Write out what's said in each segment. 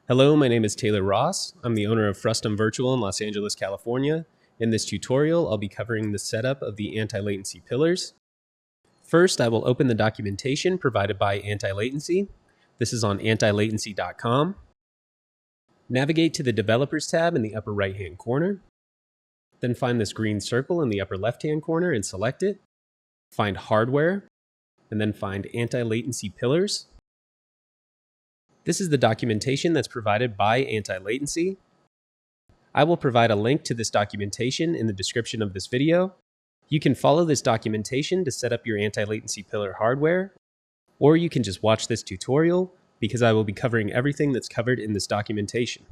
Hello, my name is Taylor Ross. I'm the owner of Frustum Virtual in Los Angeles, California. In this tutorial, I'll be covering the setup of the anti-latency pillars. First, I will open the documentation provided by Antilatency. This is on antilatency.com. Navigate to the Developers tab in the upper right-hand corner. Then find this green circle in the upper left-hand corner and select it. Find Hardware, and then find Anti-Latency Pillars. This is the documentation that's provided by Antilatency. I will provide a link to this documentation in the description of this video. You can follow this documentation to set up your anti-latency pillar hardware, or you can just watch this tutorial because I will be covering everything that's covered in this documentation.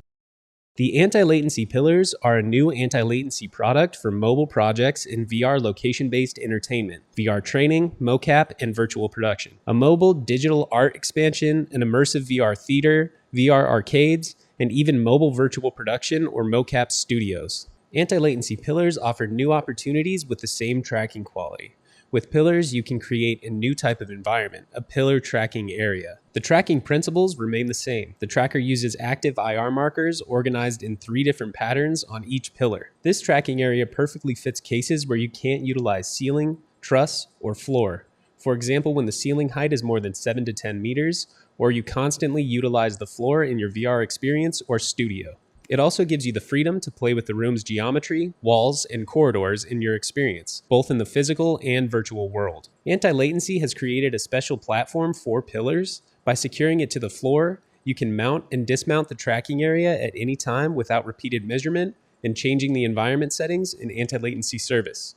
The anti-latency pillars are a new anti-latency product for mobile projects in VR location-based entertainment, VR training, mocap, and virtual production. A mobile digital art expansion, an immersive VR theater, VR arcades, and even mobile virtual production or mocap studios. Anti-latency pillars offer new opportunities with the same tracking quality. With pillars, you can create a new type of environment, a pillar tracking area. The tracking principles remain the same. The tracker uses active IR markers organized in 3 different patterns on each pillar. This tracking area perfectly fits cases where you can't utilize ceiling, truss, or floor. For example, when the ceiling height is more than 7 to 10 meters, or you constantly utilize the floor in your VR experience or studio. It also gives you the freedom to play with the room's geometry, walls, and corridors in your experience, both in the physical and virtual world. Anti-latency has created a special platform for pillars. By securing it to the floor, you can mount and dismount the tracking area at any time without repeated measurement and changing the environment settings in anti-latency service.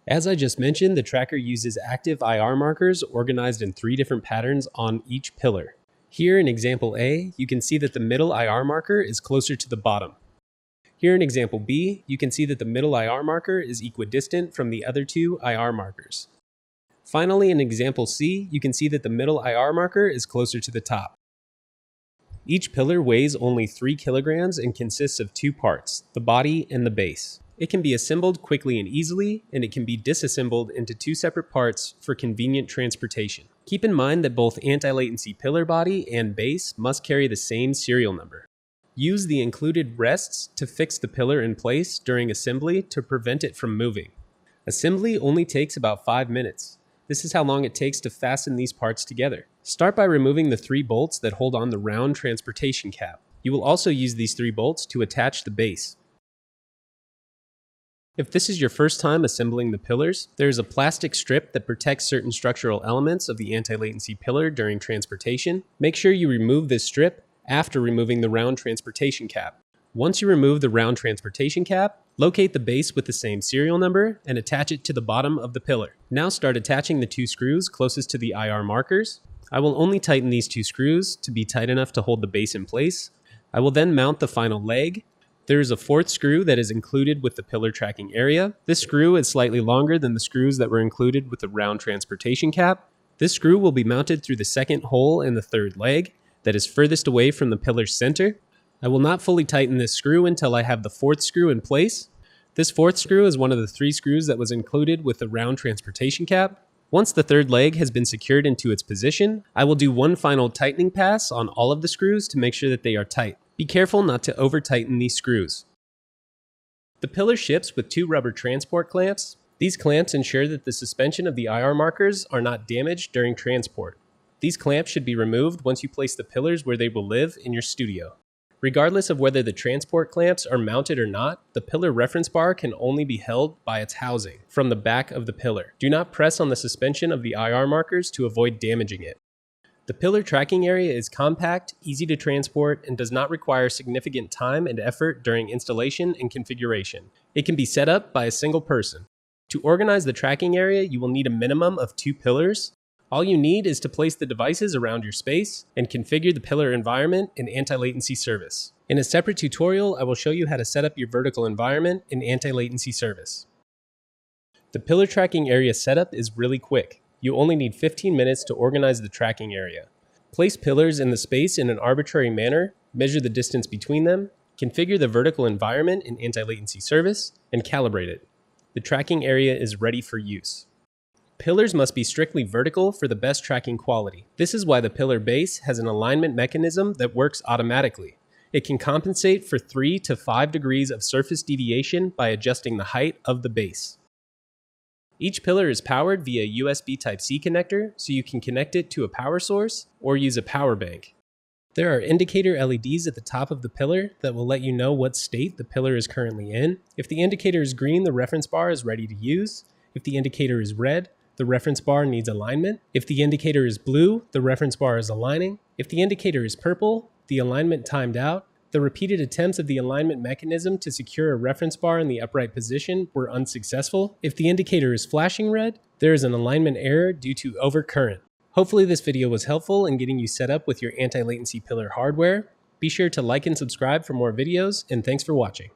As I just mentioned, the tracker uses active IR markers organized in 3 different patterns on each pillar. Here in example A, you can see that the middle IR marker is closer to the bottom. Here in example B, you can see that the middle IR marker is equidistant from the other 2 IR markers. Finally, in example C, you can see that the middle IR marker is closer to the top. Each pillar weighs only 3 kilograms and consists of 2 parts, the body and the base. It can be assembled quickly and easily, and it can be disassembled into 2 separate parts for convenient transportation. Keep in mind that both anti-latency pillar body and base must carry the same serial number. Use the included rests to fix the pillar in place during assembly to prevent it from moving. Assembly only takes about 5 minutes. This is how long it takes to fasten these parts together. Start by removing the 3 bolts that hold on the round transportation cap. You will also use these 3 bolts to attach the base. If this is your first time assembling the pillars, there is a plastic strip that protects certain structural elements of the anti-latency pillar during transportation. Make sure you remove this strip after removing the round transportation cap. Once you remove the round transportation cap, locate the base with the same serial number and attach it to the bottom of the pillar. Now start attaching the 2 screws closest to the IR markers. I will only tighten these 2 screws to be tight enough to hold the base in place. I will then mount the final leg. There is a 4th screw that is included with the pillar tracking area. This screw is slightly longer than the screws that were included with the round transportation cap. This screw will be mounted through the 2nd hole in the 3rd leg that is furthest away from the pillar's center. I will not fully tighten this screw until I have the 4th screw in place. This 4th screw is one of the 3 screws that was included with the round transportation cap. Once the 3rd leg has been secured into its position, I will do one final tightening pass on all of the screws to make sure that they are tight. Be careful not to over-tighten these screws. The pillar ships with 2 rubber transport clamps. These clamps ensure that the suspension of the IR markers are not damaged during transport. These clamps should be removed once you place the pillars where they will live in your studio. Regardless of whether the transport clamps are mounted or not, the pillar reference bar can only be held by its housing from the back of the pillar. Do not press on the suspension of the IR markers to avoid damaging it. The pillar tracking area is compact, easy to transport, and does not require significant time and effort during installation and configuration. It can be set up by a single person. To organize the tracking area, you will need a minimum of 2 pillars. All you need is to place the devices around your space and configure the pillar environment in anti-latency service. In a separate tutorial, I will show you how to set up your vertical environment in anti-latency service. The pillar tracking area setup is really quick. You only need 15 minutes to organize the tracking area. Place pillars in the space in an arbitrary manner, measure the distance between them, configure the vertical environment in anti-latency service, and calibrate it. The tracking area is ready for use. Pillars must be strictly vertical for the best tracking quality. This is why the pillar base has an alignment mechanism that works automatically. It can compensate for 3 to 5 degrees of surface deviation by adjusting the height of the base. Each pillar is powered via a USB Type-C connector, so you can connect it to a power source or use a power bank. There are indicator LEDs at the top of the pillar that will let you know what state the pillar is currently in. If the indicator is green, the reference bar is ready to use. If the indicator is red, the reference bar needs alignment. If the indicator is blue, the reference bar is aligning. If the indicator is purple, the alignment timed out. The repeated attempts of the alignment mechanism to secure a reference bar in the upright position were unsuccessful. If the indicator is flashing red, there is an alignment error due to overcurrent. Hopefully this video was helpful in getting you set up with your anti-latency pillar hardware. Be sure to like and subscribe for more videos, and thanks for watching.